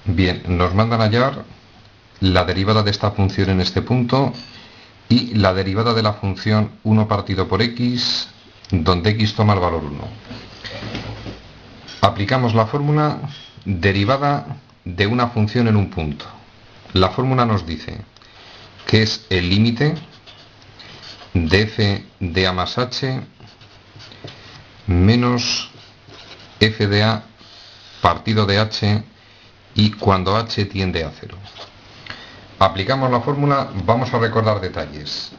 Bien, nos mandan a hallar la derivada de esta función en este punto y la derivada de la función 1 partido por x, donde x toma el valor 1. Aplicamos la fórmula derivada de una función en un punto. La fórmula nos dice que es el límite de f de a más h menos f de a partido de h y cuando h tiende a 0. Aplicamos la fórmula, vamos a recordar detalles.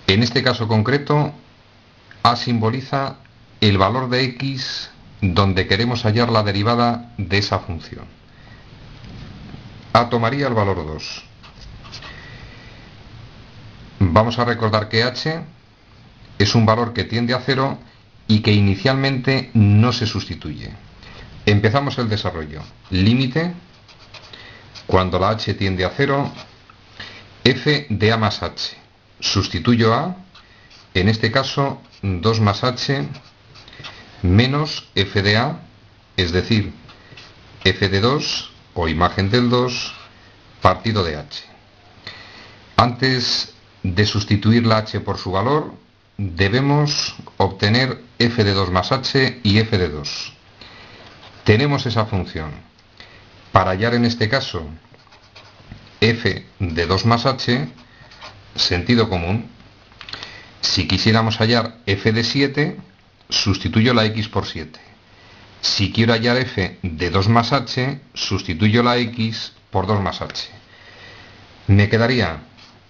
En este caso concreto, a simboliza el valor de x donde queremos hallar la derivada de esa función. A tomaría el valor 2. Vamos a recordar que h es un valor que tiende a 0 y que inicialmente no se sustituye. Empezamos el desarrollo. Límite, cuando la h tiende a 0, f de a más h. Sustituyo a, en este caso, 2 más h menos f de a, es decir, f de 2 o imagen del 2 partido de h. Antes de sustituir la h por su valor, debemos obtener f de 2 más h y f de 2. Tenemos esa función. Para hallar en este caso f de 2 más h, sentido común. Si quisiéramos hallar f de 7, sustituyo la x por 7. Si quiero hallar f de 2 más h, sustituyo la x por 2 más h. Me quedaría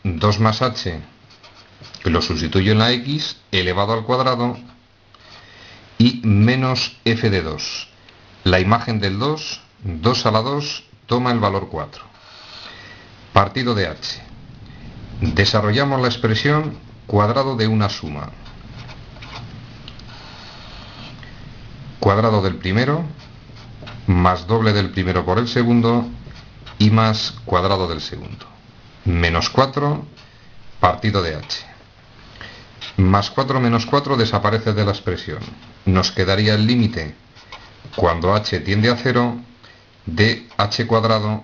2 más h, que lo sustituyo en la x, elevado al cuadrado, y menos f de 2. La imagen del 2, 2 a la 2, toma el valor 4. Partido de h. Desarrollamos la expresión cuadrado de una suma. Cuadrado del primero, más doble del primero por el segundo, y más cuadrado del segundo. Menos 4, partido de h. Más 4 menos 4 desaparece de la expresión. Nos quedaría el límite, cuando h tiende a 0, de h cuadrado,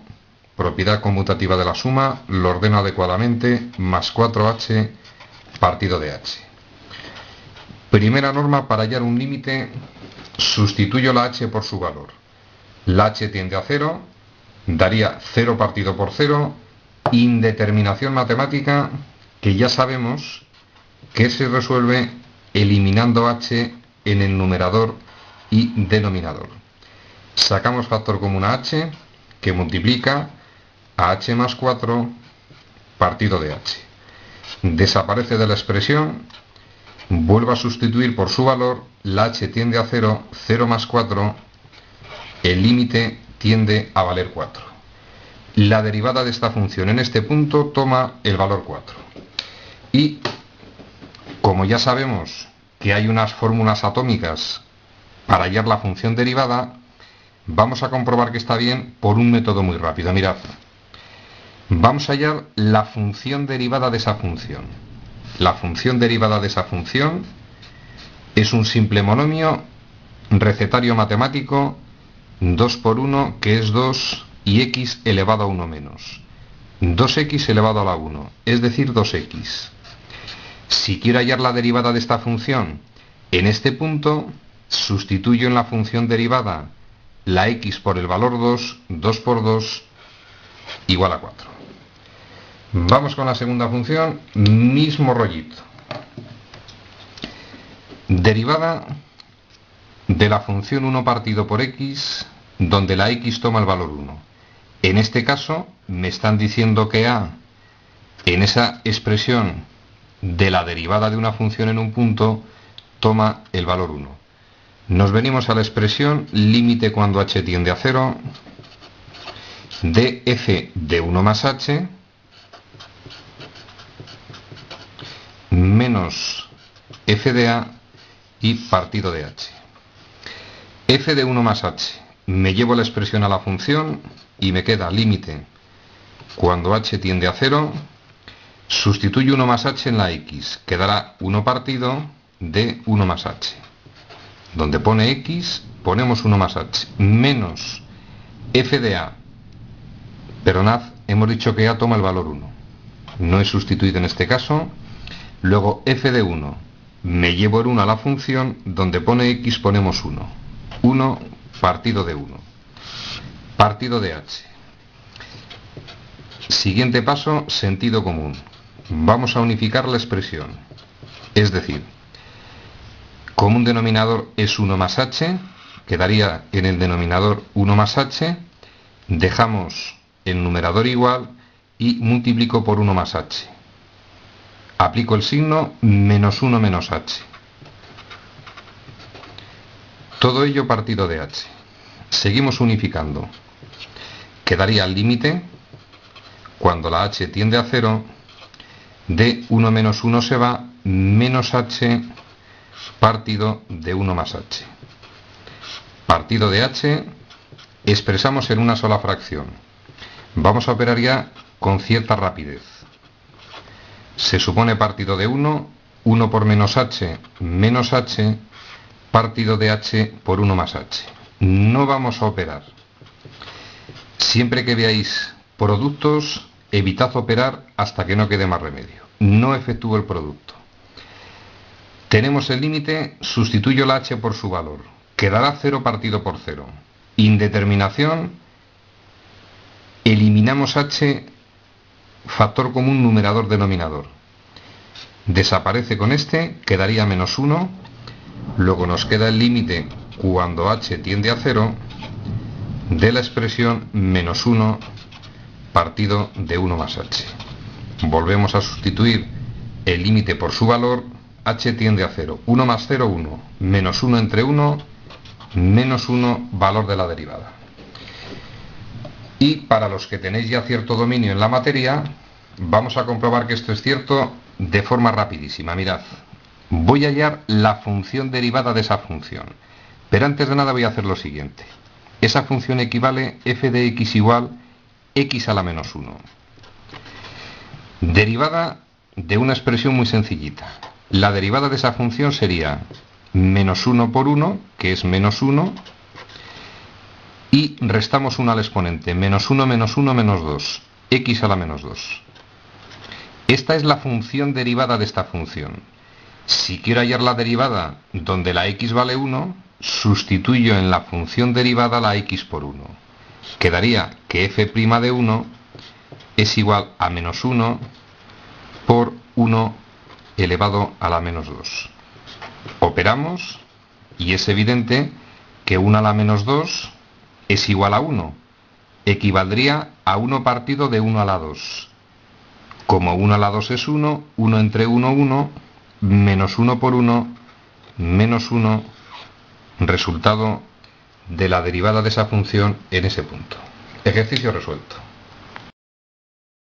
propiedad conmutativa de la suma, lo ordeno adecuadamente, más 4h partido de h. Primera norma para hallar un límite, sustituyo la h por su valor. La h tiende a 0, daría 0 partido por 0, indeterminación matemática que ya sabemos que se resuelve eliminando h en el numerador y denominador. Sacamos factor común a h, que multiplica a h más 4 partido de h. Desaparece de la expresión, vuelvo a sustituir por su valor, la h tiende a 0, 0 más 4, el límite tiende a valer 4. La derivada de esta función en este punto toma el valor 4. Y como ya sabemos que hay unas fórmulas atómicas para hallar la función derivada, vamos a comprobar que está bien por un método muy rápido. Mirad, vamos a hallar la función derivada de esa función. La función derivada de esa función es un simple monomio recetario matemático 2 por 1, que es 2, y x elevado a 1 menos. 2x elevado a la 1, es decir, 2x. Si quiero hallar la derivada de esta función en este punto, sustituyo en la función derivada la x por el valor 2, 2 por 2, igual a 4. Vamos con la segunda función, mismo rollito. Derivada de la función 1 partido por x, donde la x toma el valor 1. En este caso, me están diciendo que a, en esa expresión de la derivada de una función en un punto, toma el valor 1. Nos venimos a la expresión límite cuando h tiende a 0 de f de 1 más h menos f de a y partido de h. F de 1 más h. Me llevo la expresión a la función y me queda límite cuando h tiende a 0. Sustituyo 1 más h en la x. Quedará 1 partido de 1 más h. Donde pone x, ponemos 1 más h. Menos f de a Perdonad, hemos dicho que A toma el valor 1. No he sustituido en este caso. Luego f de 1. Me llevo el 1 a la función, donde pone x ponemos 1. 1 partido de 1. Partido de h. Siguiente paso, sentido común. Vamos a unificar la expresión. Es decir, como un denominador es 1 más h, quedaría en el denominador 1 más h, dejamos el numerador igual y multiplico por 1 más h. Aplico el signo menos 1 menos h. Todo ello partido de h. Seguimos unificando. Quedaría al límite, cuando la h tiende a 0, de 1 menos 1 se va, menos h partido de 1 más h. Partido de h expresamos en una sola fracción. Vamos a operar ya con cierta rapidez. Se supone partido de 1, 1 por menos h, partido de h por 1 más h. No vamos a operar. Siempre que veáis productos, evitad operar hasta que no quede más remedio. No efectúo el producto. Tenemos el límite, sustituyo la h por su valor. Quedará 0 partido por 0. Indeterminación, eliminamos h, factor común numerador denominador. Desaparece con este, quedaría menos 1. Luego nos queda el límite cuando h tiende a 0 de la expresión menos 1 partido de 1 más h. Volvemos a sustituir el límite por su valor, h tiende a 0. 1 más 0, 1. Menos 1 entre 1, menos 1, valor de la derivada. Y para los que tenéis ya cierto dominio en la materia, vamos a comprobar que esto es cierto de forma rapidísima. Mirad, voy a hallar la función derivada de esa función. Pero antes de nada voy a hacer lo siguiente. Esa función equivale f de x igual x a la menos 1. Derivada de una expresión muy sencillita. La derivada de esa función sería menos 1 por 1, que es menos 1, y restamos 1 al exponente, menos 1 menos 1 menos 2, x a la menos 2. Esta es la función derivada de esta función. Si quiero hallar la derivada donde la x vale 1, sustituyo en la función derivada la x por 1. Quedaría que f' de 1 es igual a menos 1 por 1 elevado a la menos 2. Operamos y es evidente que 1 a la menos 2 es igual a 1. Equivaldría a 1 partido de 1 a la 2. Como 1 a la 2 es 1, 1 entre 1, 1, menos 1 por 1, menos 1, resultado de la derivada de esa función en ese punto. Ejercicio resuelto.